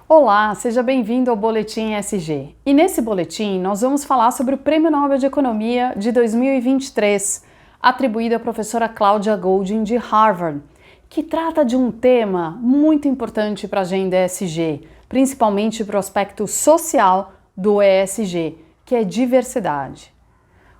Olá, seja bem-vindo ao Boletim ESG. E nesse boletim nós vamos falar sobre o Prêmio Nobel de Economia de 2023, atribuído à professora Claudia Goldin de Harvard, que trata de um tema muito importante para a agenda ESG, principalmente para o aspecto social do ESG, que é diversidade.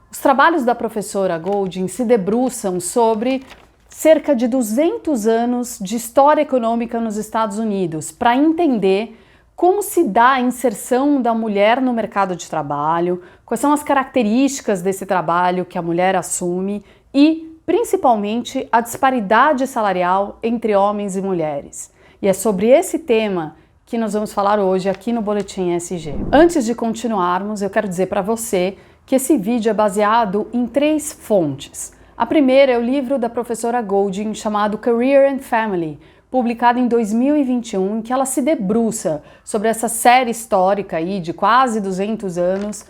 Os trabalhos da professora Goldin se debruçam sobre cerca de 200 anos de história econômica nos Estados Unidos para entender como se dá a inserção da mulher no mercado de trabalho, quais são as características desse trabalho que a mulher assume e, principalmente, a disparidade salarial entre homens e mulheres. E é sobre esse tema que nós vamos falar hoje aqui no Boletim ESG. Antes de continuarmos, eu quero dizer para você que esse vídeo é baseado em 3 fontes. A primeira é o livro da professora Goldin chamado Career and Family, publicado em 2021, em que ela se debruça sobre essa série histórica aí de quase 200 anos,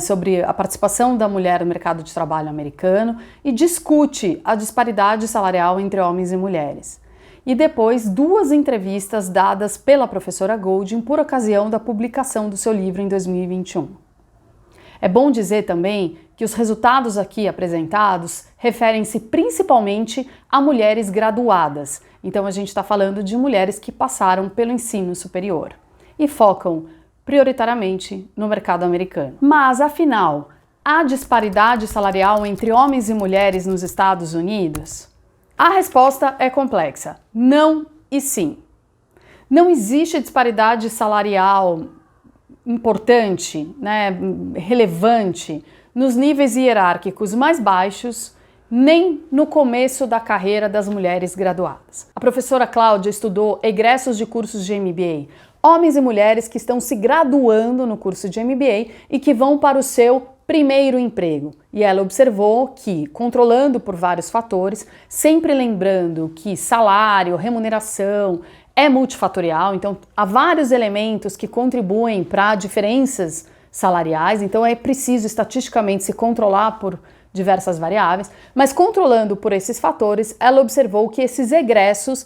sobre a participação da mulher no mercado de trabalho americano e discute a disparidade salarial entre homens e mulheres. E depois 2 entrevistas dadas pela professora Goldin por ocasião da publicação do seu livro em 2021. É bom dizer também que os resultados aqui apresentados referem-se principalmente a mulheres graduadas. Então a gente está falando de mulheres que passaram pelo ensino superior e focam prioritariamente no mercado americano. Mas, afinal, há disparidade salarial entre homens e mulheres nos Estados Unidos? A resposta é complexa. Não e sim. Não existe disparidade salarial importante, relevante, nos níveis hierárquicos mais baixos, nem no começo da carreira das mulheres graduadas. A professora Cláudia estudou egressos de cursos de MBA, homens e mulheres que estão se graduando no curso de MBA e que vão para o seu primeiro emprego. E ela observou que, controlando por vários fatores, sempre lembrando que salário, remuneração é multifatorial, então há vários elementos que contribuem para diferenças salariais, então é preciso estatisticamente se controlar por diversas variáveis, mas controlando por esses fatores, ela observou que esses egressos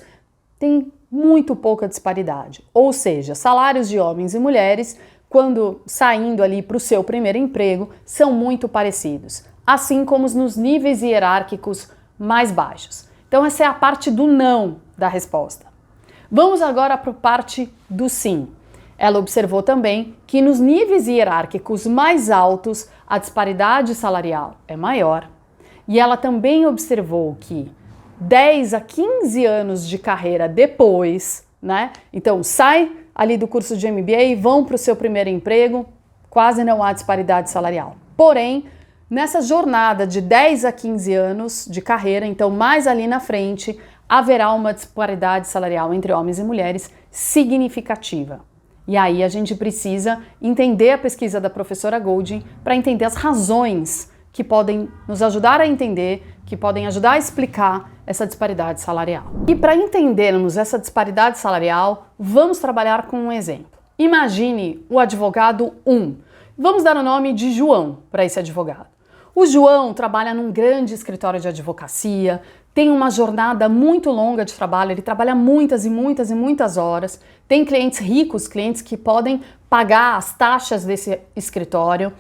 têm muito pouca disparidade, ou seja, salários de homens e mulheres, quando saindo ali para o seu primeiro emprego, são muito parecidos, assim como nos níveis hierárquicos mais baixos. Então essa é a parte do não da resposta. Vamos agora para a parte do sim. Ela observou também que nos níveis hierárquicos mais altos a disparidade salarial é maior e ela também observou que 10 a 15 anos de carreira depois, então sai ali do curso de MBA e vão para o seu primeiro emprego, quase não há disparidade salarial. Porém, nessa jornada de 10 a 15 anos de carreira, então mais ali na frente, haverá uma disparidade salarial entre homens e mulheres significativa. E aí a gente precisa entender a pesquisa da professora Goldin para entender as razões que podem nos ajudar a entender, que podem ajudar a explicar essa disparidade salarial. E para entendermos essa disparidade salarial, vamos trabalhar com um exemplo. Imagine o advogado 1. Vamos dar o nome de João para esse advogado. O João trabalha num grande escritório de advocacia, tem uma jornada muito longa de trabalho, ele trabalha muitas e muitas e muitas horas, tem clientes ricos, clientes que podem pagar as taxas desse escritório,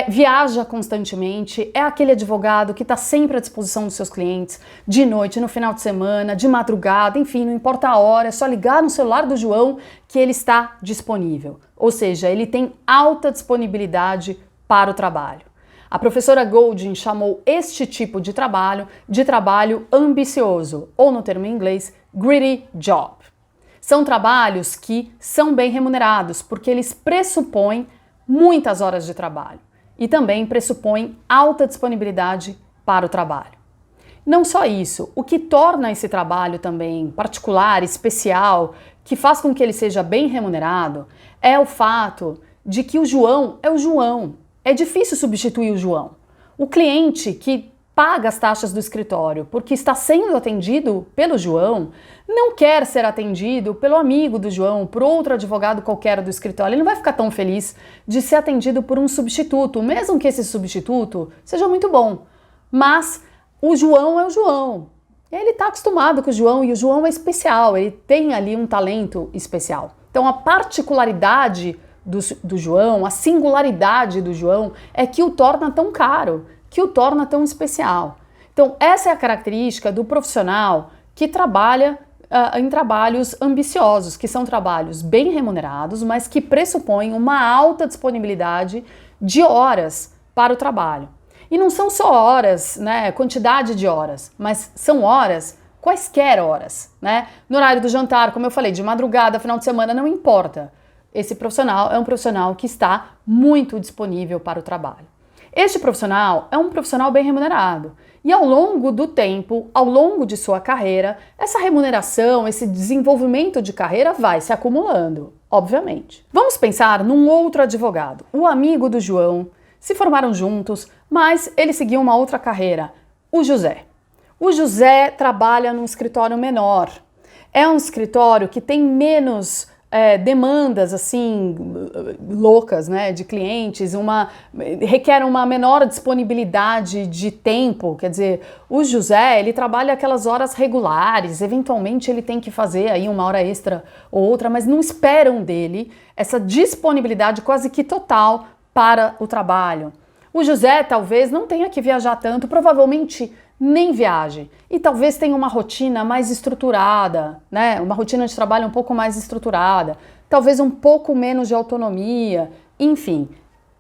viaja constantemente, é aquele advogado que está sempre à disposição dos seus clientes, de noite, no final de semana, de madrugada, enfim, não importa a hora, é só ligar no celular do João que ele está disponível. Ou seja, ele tem alta disponibilidade para o trabalho. A professora Goldin chamou este tipo de trabalho ambicioso, ou no termo em inglês, greedy job. São trabalhos que são bem remunerados, porque eles pressupõem muitas horas de trabalho e também pressupõem alta disponibilidade para o trabalho. Não só isso, o que torna esse trabalho também particular, especial, que faz com que ele seja bem remunerado, é o fato de que o João é o João. É difícil substituir o João. O cliente que paga as taxas do escritório porque está sendo atendido pelo João não quer ser atendido pelo amigo do João, por outro advogado qualquer do escritório. Ele não vai ficar tão feliz de ser atendido por um substituto, mesmo que esse substituto seja muito bom. Mas o João é o João. Ele está acostumado com o João e o João é especial, ele tem ali um talento especial. Então a particularidade do João, a singularidade do João é que o torna tão caro, que o torna tão especial. Então essa é a característica do profissional que trabalha em trabalhos ambiciosos, que são trabalhos bem remunerados, mas que pressupõem uma alta disponibilidade de horas para o trabalho. E não são só horas, né, quantidade de horas, mas são horas, quaisquer horas, né? No horário do jantar, como eu falei, de madrugada, final de semana, não importa. Esse profissional é um profissional que está muito disponível para o trabalho. Este profissional é um profissional bem remunerado. E ao longo do tempo, ao longo de sua carreira, essa remuneração, esse desenvolvimento de carreira vai se acumulando, obviamente. Vamos pensar num outro advogado, o amigo do João. Se formaram juntos, mas ele seguiu uma outra carreira, o José. O José trabalha num escritório menor. É um escritório que tem menos demandas assim loucas, né, de clientes, requer uma menor disponibilidade de tempo. Quer dizer, o José, ele trabalha aquelas horas regulares, eventualmente ele tem que fazer aí uma hora extra ou outra, mas não esperam dele essa disponibilidade quase que total para o trabalho. O José talvez não tenha que viajar tanto, provavelmente nem viaje, e talvez tenha uma rotina mais estruturada, né? Uma rotina de trabalho um pouco mais estruturada, talvez um pouco menos de autonomia, enfim.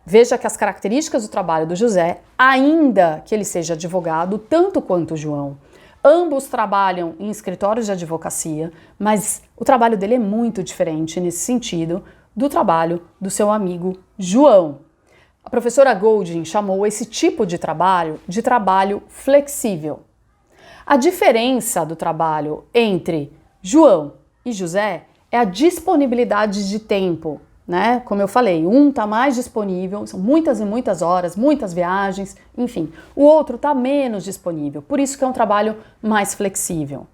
Veja que as características do trabalho do José, ainda que ele seja advogado, tanto quanto o João, ambos trabalham em escritórios de advocacia, mas o trabalho dele é muito diferente nesse sentido do trabalho do seu amigo João. A professora Goldin chamou esse tipo de trabalho flexível. A diferença do trabalho entre João e José é a disponibilidade de tempo, né? Como eu falei, um está mais disponível, são muitas e muitas horas, muitas viagens, enfim. O outro está menos disponível, por isso que é um trabalho mais flexível.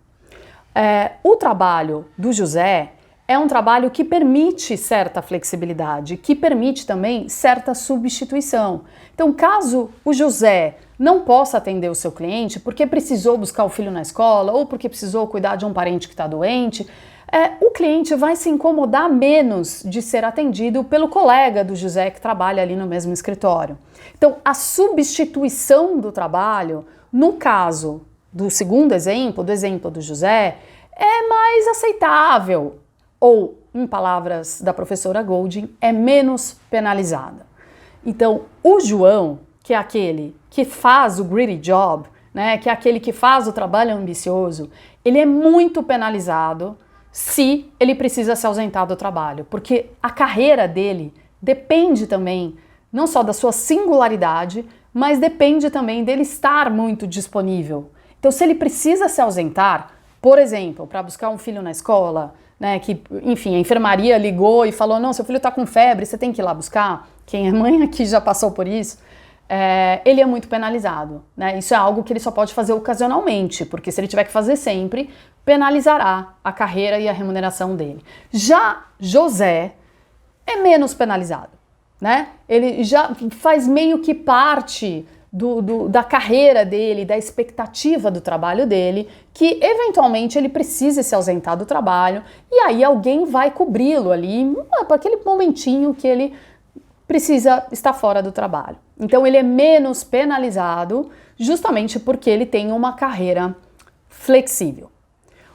O trabalho do José é um trabalho que permite certa flexibilidade, que permite também certa substituição. Então, caso o José não possa atender o seu cliente porque precisou buscar o filho na escola ou porque precisou cuidar de um parente que está doente, o cliente vai se incomodar menos de ser atendido pelo colega do José que trabalha ali no mesmo escritório. Então, a substituição do trabalho, no caso do segundo exemplo, do exemplo do José, é mais aceitável. Ou, em palavras da professora Goldin, é menos penalizada. Então, o João, que é aquele que faz o greedy job, né, que é aquele que faz o trabalho ambicioso, ele é muito penalizado se ele precisa se ausentar do trabalho, porque a carreira dele depende também não só da sua singularidade, mas depende também dele estar muito disponível. Então, se ele precisa se ausentar, por exemplo, para buscar um filho na escola, né, que, enfim, a enfermaria ligou e falou, não, seu filho está com febre, você tem que ir lá buscar. Quem é mãe aqui já passou por isso. Ele é muito penalizado, né? Isso é algo que ele só pode fazer ocasionalmente, porque se ele tiver que fazer sempre, penalizará a carreira e a remuneração dele. Já José é menos penalizado, né? Ele já faz meio que parte da carreira dele, da expectativa do trabalho dele, que eventualmente ele precisa se ausentar do trabalho e aí alguém vai cobri-lo ali para aquele momentinho que ele precisa estar fora do trabalho. Então ele é menos penalizado justamente porque ele tem uma carreira flexível.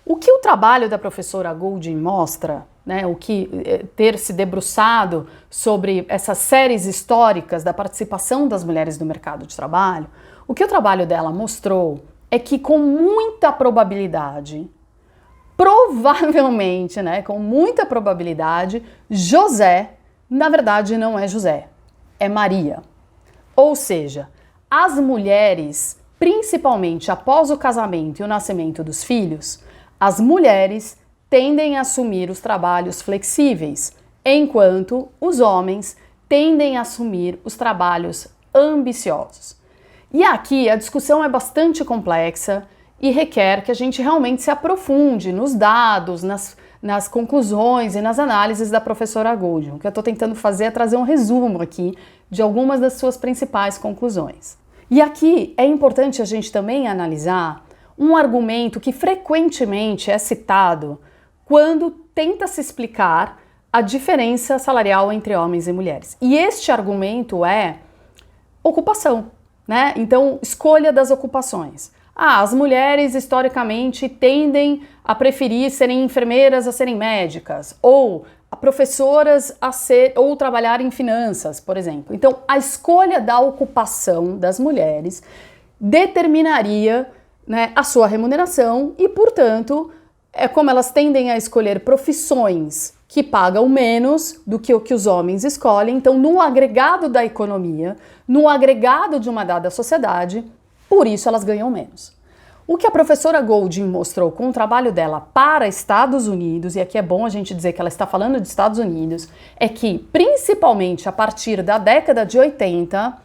O que o trabalho da professora Goldin mostra, né, o que ter se debruçado sobre essas séries históricas da participação das mulheres no mercado de trabalho, o que o trabalho dela mostrou é que com muita probabilidade, provavelmente, né, com muita probabilidade, José, na verdade, não é José, é Maria. Ou seja, as mulheres, principalmente após o casamento e o nascimento dos filhos, as mulheres tendem a assumir os trabalhos flexíveis, enquanto os homens tendem a assumir os trabalhos ambiciosos. E aqui a discussão é bastante complexa e requer que a gente realmente se aprofunde nos dados, nas conclusões e nas análises da professora Goldin. O que eu estou tentando fazer é trazer um resumo aqui de algumas das suas principais conclusões. E aqui é importante a gente também analisar um argumento que frequentemente é citado quando tenta se explicar a diferença salarial entre homens e mulheres. E este argumento é ocupação, né? Então, escolha das ocupações. As mulheres historicamente tendem a preferir serem enfermeiras a serem médicas, ou professoras ou trabalhar em finanças, por exemplo. Então, a escolha da ocupação das mulheres determinaria, né, a sua remuneração e, portanto, como elas tendem a escolher profissões que pagam menos do que o que os homens escolhem, então, no agregado da economia, no agregado de uma dada sociedade, por isso elas ganham menos. O que a professora Goldin mostrou com o trabalho dela para Estados Unidos, e aqui é bom a gente dizer que ela está falando de Estados Unidos, é que, principalmente a partir da década de 80,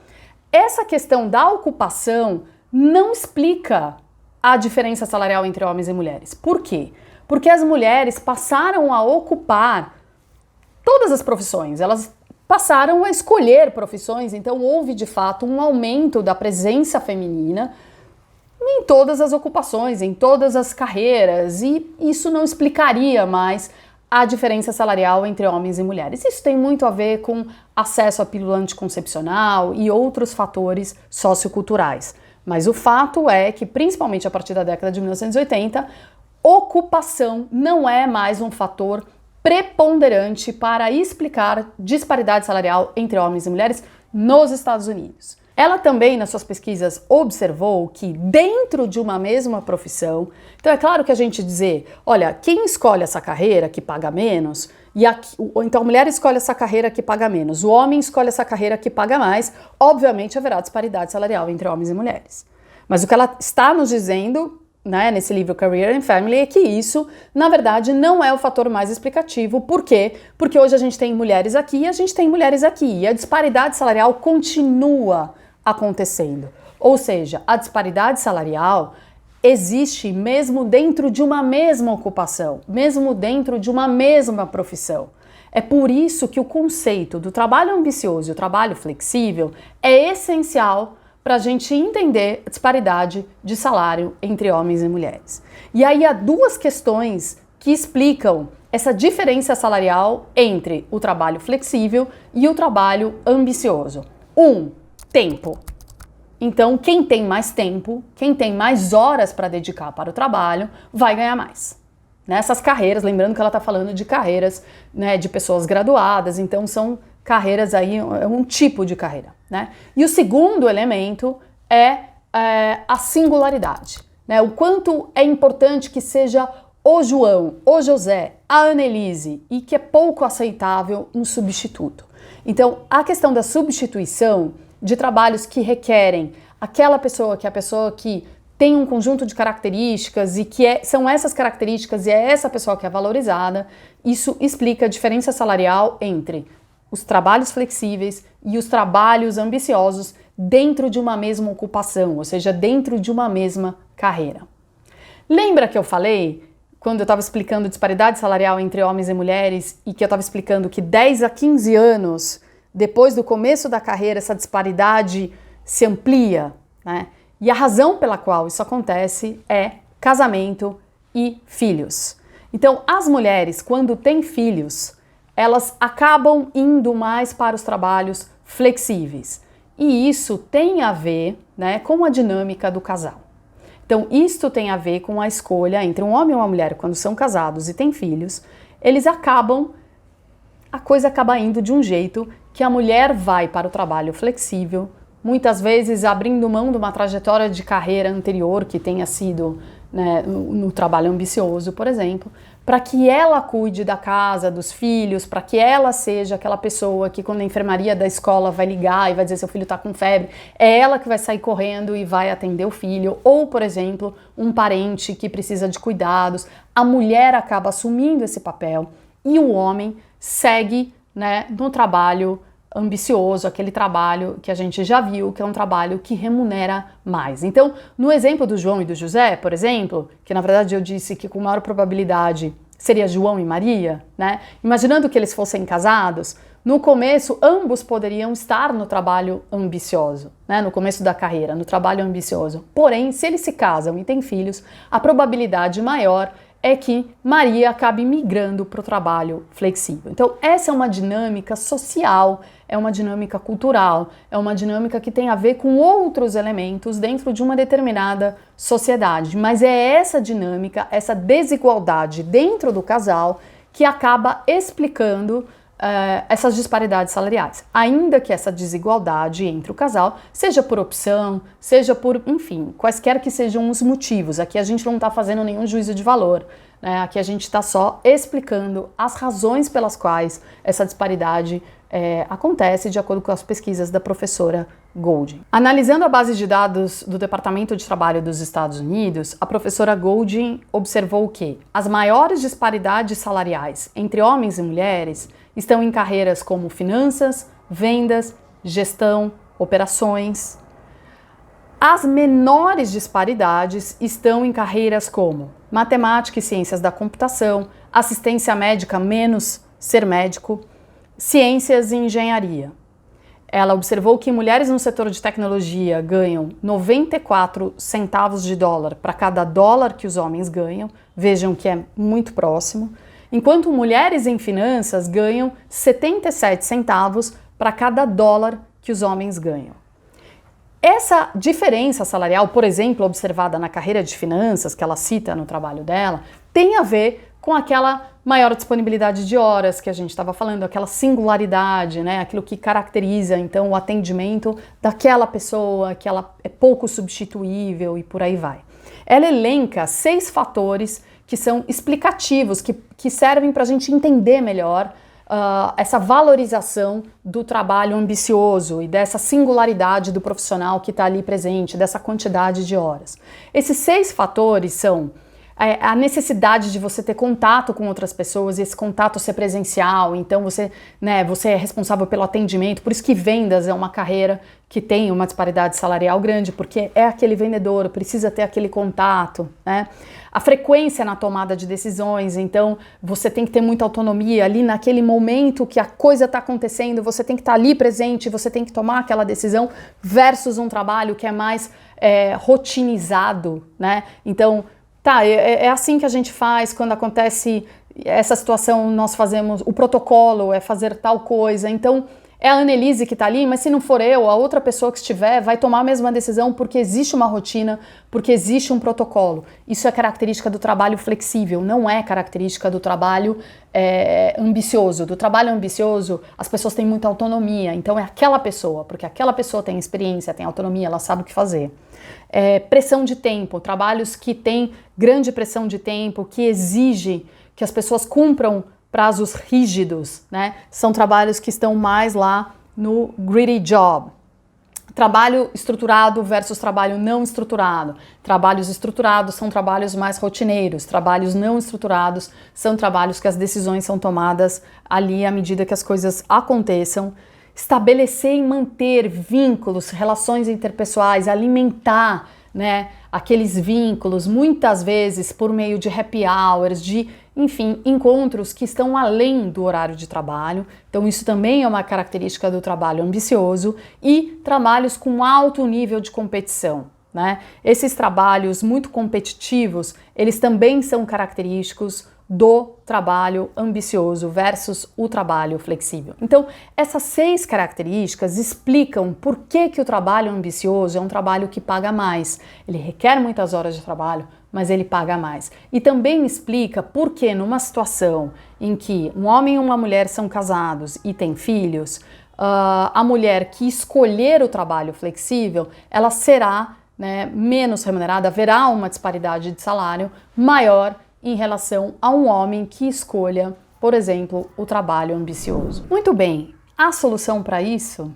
essa questão da ocupação não explica a diferença salarial entre homens e mulheres. Por quê? Porque as mulheres passaram a ocupar todas as profissões, elas passaram a escolher profissões, então houve de fato um aumento da presença feminina em todas as ocupações, em todas as carreiras, e isso não explicaria mais a diferença salarial entre homens e mulheres. Isso tem muito a ver com acesso à pílula anticoncepcional e outros fatores socioculturais. Mas o fato é que, principalmente a partir da década de 1980, ocupação não é mais um fator preponderante para explicar disparidade salarial entre homens e mulheres nos Estados Unidos. Ela também, nas suas pesquisas, observou que dentro de uma mesma profissão, então é claro que a gente dizer, olha, quem escolhe essa carreira que paga menos, então a mulher escolhe essa carreira que paga menos, o homem escolhe essa carreira que paga mais, obviamente haverá disparidade salarial entre homens e mulheres. Mas o que ela está nos dizendo, né, nesse livro Career and Family, é que isso, na verdade, não é o fator mais explicativo. Por quê? Porque hoje a gente tem mulheres aqui e a gente tem mulheres aqui, e a disparidade salarial continua acontecendo. Ou seja, a disparidade salarial existe mesmo dentro de uma mesma ocupação, mesmo dentro de uma mesma profissão. É por isso que o conceito do trabalho ambicioso e o trabalho flexível é essencial para a gente entender a disparidade de salário entre homens e mulheres. E aí há duas questões que explicam essa diferença salarial entre o trabalho flexível e o trabalho ambicioso. Tempo. Então, quem tem mais tempo, quem tem mais horas para dedicar para o trabalho, vai ganhar mais. Nessas carreiras, lembrando que ela está falando de carreiras, né, de pessoas graduadas, então são carreiras aí, é um tipo de carreira, né? E o segundo elemento é a singularidade, né? O quanto é importante que seja o João, o José, a Annelise, e que é pouco aceitável um substituto. Então, a questão da substituição de trabalhos que requerem aquela pessoa que é a pessoa que tem um conjunto de características e que são essas características e é essa pessoa que é valorizada, isso explica a diferença salarial entre os trabalhos flexíveis e os trabalhos ambiciosos dentro de uma mesma ocupação, ou seja, dentro de uma mesma carreira. Lembra que eu falei, quando eu estava explicando disparidade salarial entre homens e mulheres, e que eu estava explicando que 10 a 15 anos depois do começo da carreira essa disparidade se amplia, né? E a razão pela qual isso acontece é casamento e filhos. Então, as mulheres, quando têm filhos, elas acabam indo mais para os trabalhos flexíveis. E isso tem a ver, né, com a dinâmica do casal. Então, isto tem a ver com a escolha entre um homem e uma mulher quando são casados e têm filhos, a coisa acaba indo de um jeito que a mulher vai para o trabalho flexível, muitas vezes abrindo mão de uma trajetória de carreira anterior que tenha sido, né, no trabalho ambicioso, por exemplo, para que ela cuide da casa, dos filhos, para que ela seja aquela pessoa que quando a enfermaria da escola vai ligar e vai dizer seu filho está com febre, é ela que vai sair correndo e vai atender o filho, ou, por exemplo, um parente que precisa de cuidados. A mulher acaba assumindo esse papel e o homem segue, né, no trabalho ambicioso, aquele trabalho que a gente já viu, que é um trabalho que remunera mais. Então, no exemplo do João e do José, por exemplo, que na verdade eu disse que com maior probabilidade seria João e Maria, né? Imaginando que eles fossem casados, no começo ambos poderiam estar no trabalho ambicioso, né? No começo da carreira, no trabalho ambicioso. Porém, se eles se casam e têm filhos, a probabilidade maior é que Maria acabe migrando para o trabalho flexível. Então, essa é uma dinâmica social, é uma dinâmica cultural, é uma dinâmica que tem a ver com outros elementos dentro de uma determinada sociedade. Mas é essa dinâmica, essa desigualdade dentro do casal que acaba explicando essas disparidades salariais, ainda que essa desigualdade entre o casal seja por opção, seja por, enfim, quaisquer que sejam os motivos. Aqui a gente não está fazendo nenhum juízo de valor, né? Aqui a gente está só explicando as razões pelas quais essa disparidade acontece de acordo com as pesquisas da professora Goldin. Analisando a base de dados do Departamento de Trabalho dos Estados Unidos, a professora Goldin observou que as maiores disparidades salariais entre homens e mulheres estão em carreiras como finanças, vendas, gestão, operações. As menores disparidades estão em carreiras como matemática e ciências da computação, assistência médica menos ser médico, ciências e engenharia. Ela observou que mulheres no setor de tecnologia ganham 94 centavos de dólar para cada dólar que os homens ganham, vejam que é muito próximo, enquanto mulheres em finanças ganham 77 centavos para cada dólar que os homens ganham. Essa diferença salarial, por exemplo, observada na carreira de finanças, que ela cita no trabalho dela, tem a ver com aquela maior disponibilidade de horas que a gente estava falando, aquela singularidade, né? Aquilo que caracteriza, então, o atendimento daquela pessoa, que ela é pouco substituível e por aí vai. Ela elenca 6 fatores que são explicativos, que servem para a gente entender melhor essa valorização do trabalho ambicioso e dessa singularidade do profissional que está ali presente, dessa quantidade de horas. Esses 6 fatores são a necessidade de você ter contato com outras pessoas e esse contato ser presencial, então você é responsável pelo atendimento, por isso que vendas é uma carreira que tem uma disparidade salarial grande, porque é aquele vendedor, precisa ter aquele contato, né? A frequência na tomada de decisões, então você tem que ter muita autonomia ali naquele momento que a coisa está acontecendo, você tem que estar ali presente, você tem que tomar aquela decisão, versus um trabalho que é mais rotinizado, né? Então, é assim que a gente faz quando acontece essa situação, nós fazemos, o protocolo é fazer tal coisa, então é a Annelise que está ali, mas se não for eu, a outra pessoa que estiver vai tomar a mesma decisão porque existe uma rotina, porque existe um protocolo. Isso é característica do trabalho flexível, não é característica do trabalho ambicioso. Do trabalho ambicioso, as pessoas têm muita autonomia, então é aquela pessoa, porque aquela pessoa tem experiência, tem autonomia, ela sabe o que fazer. Pressão de tempo, trabalhos que têm grande pressão de tempo, que exige que as pessoas cumpram prazos rígidos, né? São trabalhos que estão mais lá no gritty job. Trabalho estruturado versus trabalho não estruturado. Trabalhos estruturados são trabalhos mais rotineiros. Trabalhos não estruturados são trabalhos que as decisões são tomadas ali à medida que as coisas aconteçam. Estabelecer e manter vínculos, relações interpessoais, alimentar, né, aqueles vínculos, muitas vezes por meio de happy hours, enfim, encontros que estão além do horário de trabalho. Então isso também é uma característica do trabalho ambicioso e trabalhos com alto nível de competição, né? Esses trabalhos muito competitivos, eles também são característicos do trabalho ambicioso versus o trabalho flexível. Então, essas 6 características explicam por que o trabalho ambicioso é um trabalho que paga mais. Ele requer muitas horas de trabalho, mas ele paga mais. E também explica por que numa situação em que um homem e uma mulher são casados e têm filhos, a mulher que escolher o trabalho flexível, ela será, né, menos remunerada, haverá uma disparidade de salário maior em relação a um homem que escolha, por exemplo, o trabalho ambicioso. Muito bem, a solução para isso?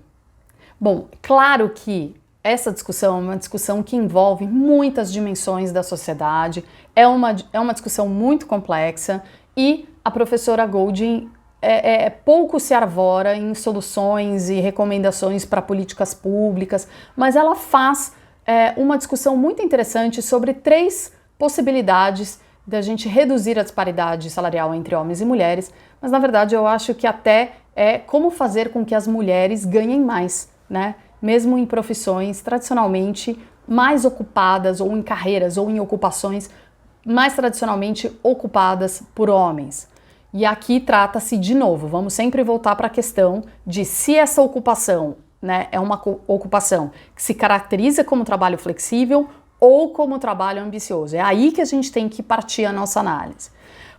Bom, claro que essa discussão é uma discussão que envolve muitas dimensões da sociedade, é uma discussão muito complexa e a professora Goldin pouco se arvora em soluções e recomendações para políticas públicas, mas ela faz uma discussão muito interessante sobre 3 possibilidades da gente reduzir a disparidade salarial entre homens e mulheres, mas na verdade eu acho que até é como fazer com que as mulheres ganhem mais, né? Mesmo em profissões tradicionalmente mais ocupadas ou em carreiras ou em ocupações mais tradicionalmente ocupadas por homens. E aqui trata-se de novo, vamos sempre voltar para a questão de se essa ocupação, né, é uma ocupação que se caracteriza como trabalho flexível ou como trabalho ambicioso. É aí que a gente tem que partir a nossa análise.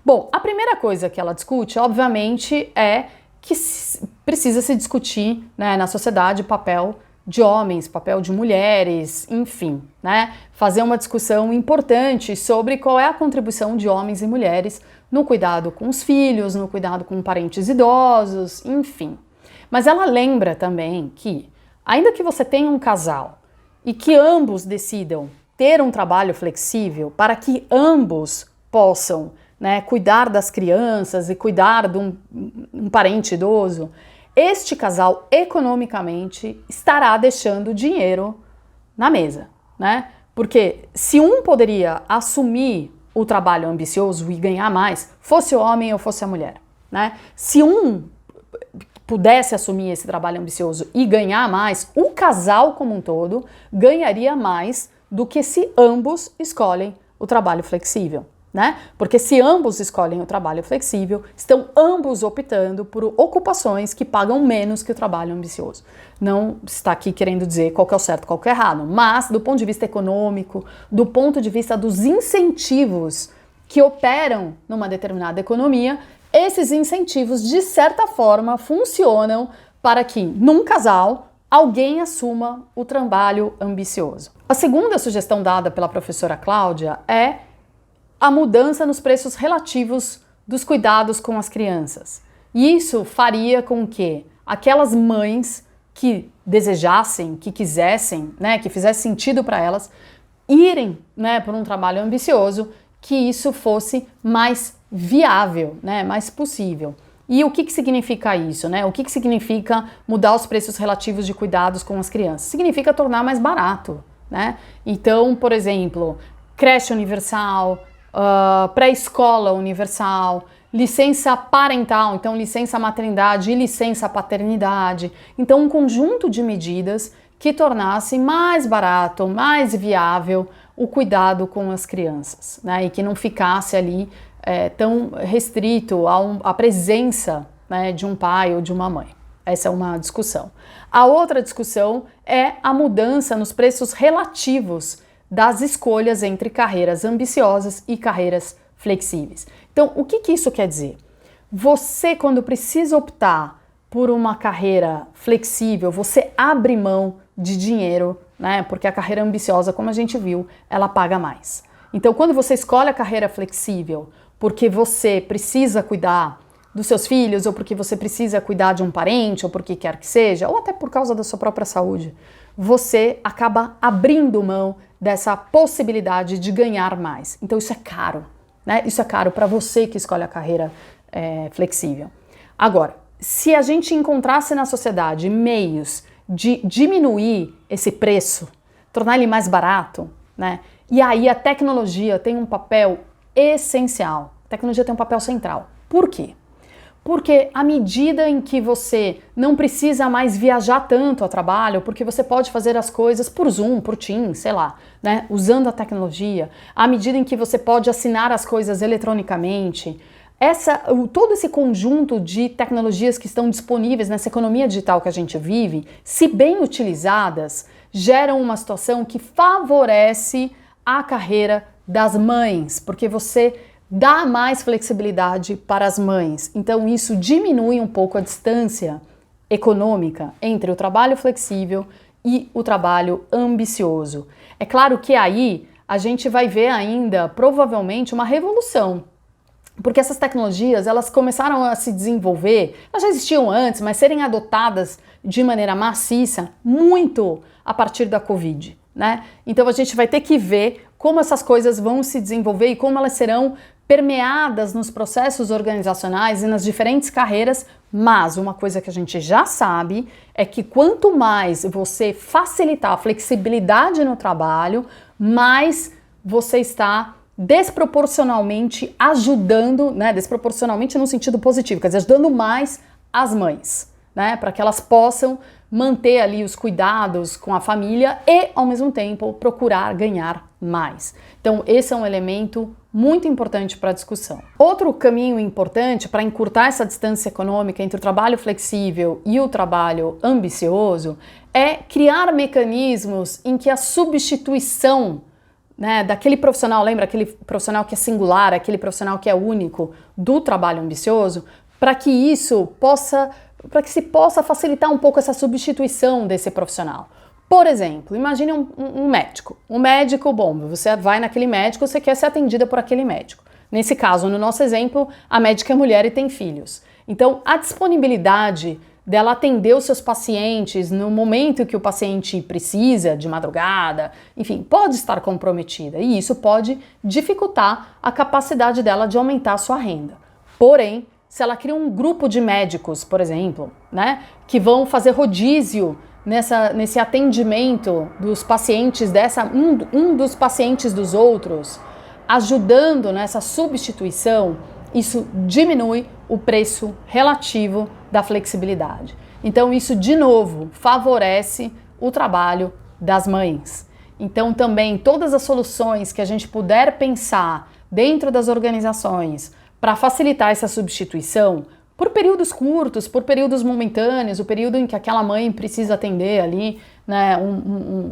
Bom, a primeira coisa que ela discute, obviamente, é que precisa se discutir, né, na sociedade o papel de homens, papel de mulheres, enfim, né? Fazer uma discussão importante sobre qual é a contribuição de homens e mulheres no cuidado com os filhos, no cuidado com parentes idosos, enfim. Mas ela lembra também que, ainda que você tenha um casal e que ambos decidam ter um trabalho flexível para que ambos possam, né, cuidar das crianças e cuidar de um parente idoso, este casal economicamente estará deixando dinheiro na mesa, né? Porque se um poderia assumir o trabalho ambicioso e ganhar mais, fosse o homem ou fosse a mulher, né? Se um pudesse assumir esse trabalho ambicioso e ganhar mais, o casal como um todo ganharia mais do que se ambos escolhem o trabalho flexível, né? Porque se ambos escolhem o trabalho flexível, estão ambos optando por ocupações que pagam menos que o trabalho ambicioso. Não está aqui querendo dizer qual que é o certo, qual que é o errado, mas do ponto de vista econômico, do ponto de vista dos incentivos que operam numa determinada economia, esses incentivos, de certa forma, funcionam para que, num casal, alguém assuma o trabalho ambicioso. A segunda sugestão dada pela professora Cláudia é a mudança nos preços relativos dos cuidados com as crianças. E isso faria com que aquelas mães que desejassem, que quisessem, né, que fizesse sentido para elas, irem, né, por um trabalho ambicioso, que isso fosse mais viável, né, mais possível. E o que significa isso, né? O que significa mudar os preços relativos de cuidados com as crianças? Significa tornar mais barato, né? Então, por exemplo, creche universal, pré-escola universal, licença parental, então licença maternidade e licença paternidade. Então, um conjunto de medidas que tornasse mais barato, mais viável o cuidado com as crianças, né? E que não ficasse ali tão restrito à presença, né, de um pai ou de uma mãe. Essa é uma discussão. A outra discussão é a mudança nos preços relativos das escolhas entre carreiras ambiciosas e carreiras flexíveis. Então, o que isso quer dizer? Você, quando precisa optar por uma carreira flexível, você abre mão de dinheiro, né? Porque a carreira ambiciosa, como a gente viu, ela paga mais. Então, quando você escolhe a carreira flexível porque você precisa cuidar dos seus filhos, ou porque você precisa cuidar de um parente, ou porque quer que seja, ou até por causa da sua própria saúde, você acaba abrindo mão dessa possibilidade de ganhar mais. Então isso é caro, né? Isso é caro para você que escolhe a carreira flexível. Agora, se a gente encontrasse na sociedade meios de diminuir esse preço, tornar ele mais barato, né? E aí a tecnologia tem um papel essencial. A tecnologia tem um papel central. Por quê? Porque à medida em que você não precisa mais viajar tanto a trabalho, porque você pode fazer as coisas por Zoom, por Teams, sei lá, né, usando a tecnologia, à medida em que você pode assinar as coisas eletronicamente, todo esse conjunto de tecnologias que estão disponíveis nessa economia digital que a gente vive, se bem utilizadas, geram uma situação que favorece a carreira das mães, porque você dá mais flexibilidade para as mães. Então isso diminui um pouco a distância econômica entre o trabalho flexível e o trabalho ambicioso. É claro que aí a gente vai ver ainda provavelmente uma revolução, porque essas tecnologias elas começaram a se desenvolver, elas já existiam antes, mas serem adotadas de maneira maciça muito a partir da Covid, né? Então a gente vai ter que ver como essas coisas vão se desenvolver e como elas serão permeadas nos processos organizacionais e nas diferentes carreiras, mas uma coisa que a gente já sabe é que quanto mais você facilitar a flexibilidade no trabalho, mais você está desproporcionalmente ajudando, né, desproporcionalmente no sentido positivo, quer dizer, ajudando mais as mães, né? Para que elas possam manter ali os cuidados com a família e, ao mesmo tempo, procurar ganhar mais. Então, esse é um elemento muito importante para a discussão. Outro caminho importante para encurtar essa distância econômica entre o trabalho flexível e o trabalho ambicioso é criar mecanismos em que a substituição, né, daquele profissional, lembra aquele profissional que é singular, aquele profissional que é único do trabalho ambicioso, para que se possa facilitar um pouco essa substituição desse profissional. Por exemplo, imagine um médico. Um médico, bom, você vai naquele médico, você quer ser atendida por aquele médico. Nesse caso, no nosso exemplo, a médica é mulher e tem filhos. Então, a disponibilidade dela atender os seus pacientes no momento que o paciente precisa, de madrugada, enfim, pode estar comprometida. E isso pode dificultar a capacidade dela de aumentar a sua renda. Porém, se ela cria um grupo de médicos, por exemplo, né, que vão fazer rodízio nesse atendimento dos pacientes um dos pacientes dos outros, ajudando nessa substituição, isso diminui o preço relativo da flexibilidade. Então isso, de novo, favorece o trabalho das mães. Então também todas as soluções que a gente puder pensar dentro das organizações para facilitar essa substituição, por períodos curtos, por períodos momentâneos, o período em que aquela mãe precisa atender ali, né,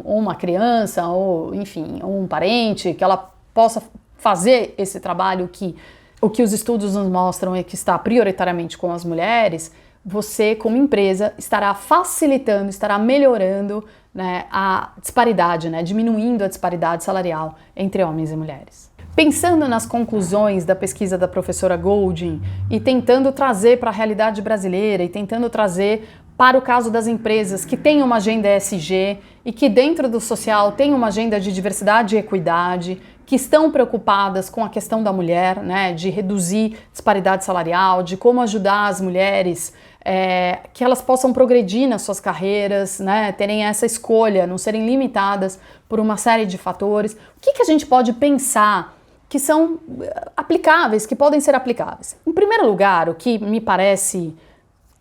uma criança ou, enfim, um parente, que ela possa fazer esse trabalho que o que os estudos nos mostram é que está prioritariamente com as mulheres, você, como empresa, estará facilitando, estará melhorando, né, a disparidade, né, diminuindo a disparidade salarial entre homens e mulheres. Pensando nas conclusões da pesquisa da professora Goldin e tentando trazer para a realidade brasileira e tentando trazer para o caso das empresas que têm uma agenda ESG e que dentro do social têm uma agenda de diversidade e equidade, que estão preocupadas com a questão da mulher, né, de reduzir disparidade salarial, de como ajudar as mulheres que elas possam progredir nas suas carreiras, né, terem essa escolha, não serem limitadas por uma série de fatores. O que a gente pode pensar que são aplicáveis, que podem ser aplicáveis? Em primeiro lugar, o que me parece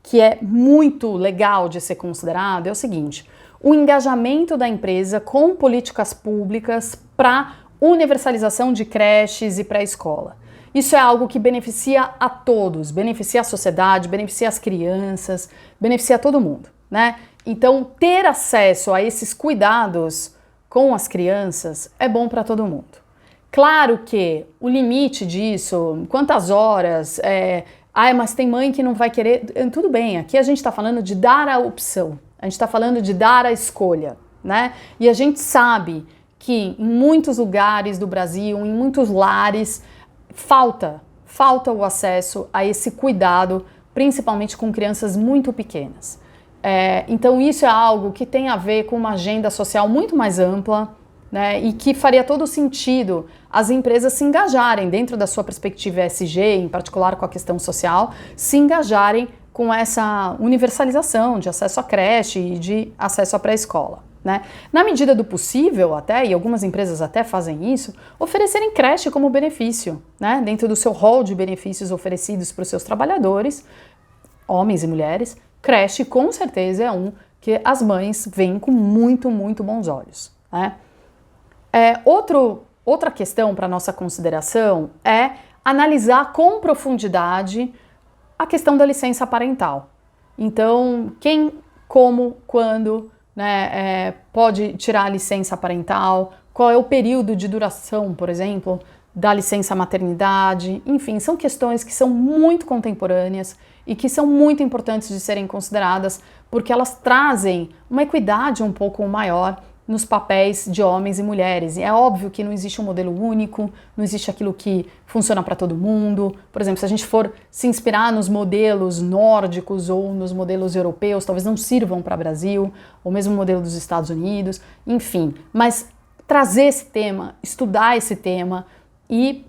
que é muito legal de ser considerado é o seguinte: o engajamento da empresa com políticas públicas para universalização de creches e pré-escola. Isso é algo que beneficia a todos, beneficia a sociedade, beneficia as crianças, beneficia todo mundo, né? Então, ter acesso a esses cuidados com as crianças é bom para todo mundo. Claro que o limite disso, quantas horas, mas tem mãe que não vai querer, tudo bem, aqui a gente está falando de dar a opção, a gente está falando de dar a escolha, né? E a gente sabe que em muitos lugares do Brasil, em muitos lares, falta o acesso a esse cuidado, principalmente com crianças muito pequenas. Então isso é algo que tem a ver com uma agenda social muito mais ampla, né, e que faria todo sentido as empresas se engajarem dentro da sua perspectiva ESG, em particular com a questão social, se engajarem com essa universalização de acesso à creche e de acesso à pré-escola, né? Na medida do possível até, e algumas empresas até fazem isso, oferecerem creche como benefício, né, dentro do seu rol de benefícios oferecidos para os seus trabalhadores, homens e mulheres. Creche com certeza é um que as mães veem com muito, muito bons olhos, né? Outra questão para nossa consideração é analisar com profundidade a questão da licença parental. Então, quem, como, quando, né, pode tirar a licença parental, qual é o período de duração, por exemplo, da licença maternidade, enfim, são questões que são muito contemporâneas e que são muito importantes de serem consideradas porque elas trazem uma equidade um pouco maior nos papéis de homens e mulheres. E é óbvio que não existe um modelo único, não existe aquilo que funciona para todo mundo. Por exemplo, se a gente for se inspirar nos modelos nórdicos ou nos modelos europeus, talvez não sirvam para o Brasil, ou mesmo o modelo dos Estados Unidos, enfim. Mas trazer esse tema, estudar esse tema e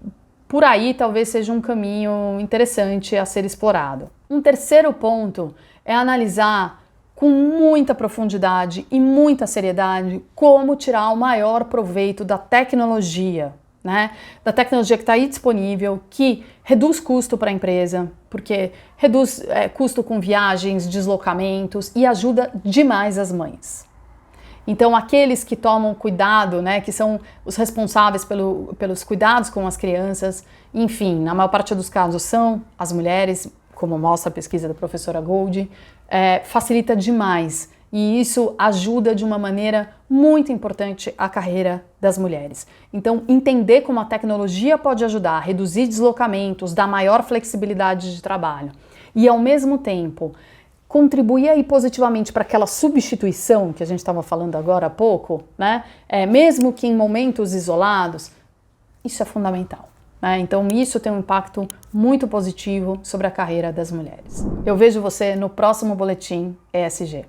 por aí talvez seja um caminho interessante a ser explorado. Um terceiro ponto é analisar com muita profundidade e muita seriedade como tirar o maior proveito da tecnologia, né? Da tecnologia que está aí disponível, que reduz custo para a empresa, porque reduz custo com viagens, deslocamentos e ajuda demais as mães. Então, aqueles que tomam cuidado, né, que são os responsáveis pelos cuidados com as crianças, enfim, na maior parte dos casos são as mulheres, como mostra a pesquisa da professora Goldin, facilita demais. E isso ajuda de uma maneira muito importante a carreira das mulheres. Então, entender como a tecnologia pode ajudar a reduzir deslocamentos, dar maior flexibilidade de trabalho e, ao mesmo tempo, contribuir aí positivamente para aquela substituição que a gente estava falando agora há pouco, né? Mesmo que em momentos isolados, isso é fundamental. Então isso tem um impacto muito positivo sobre a carreira das mulheres. Eu vejo você no próximo Boletim ESG.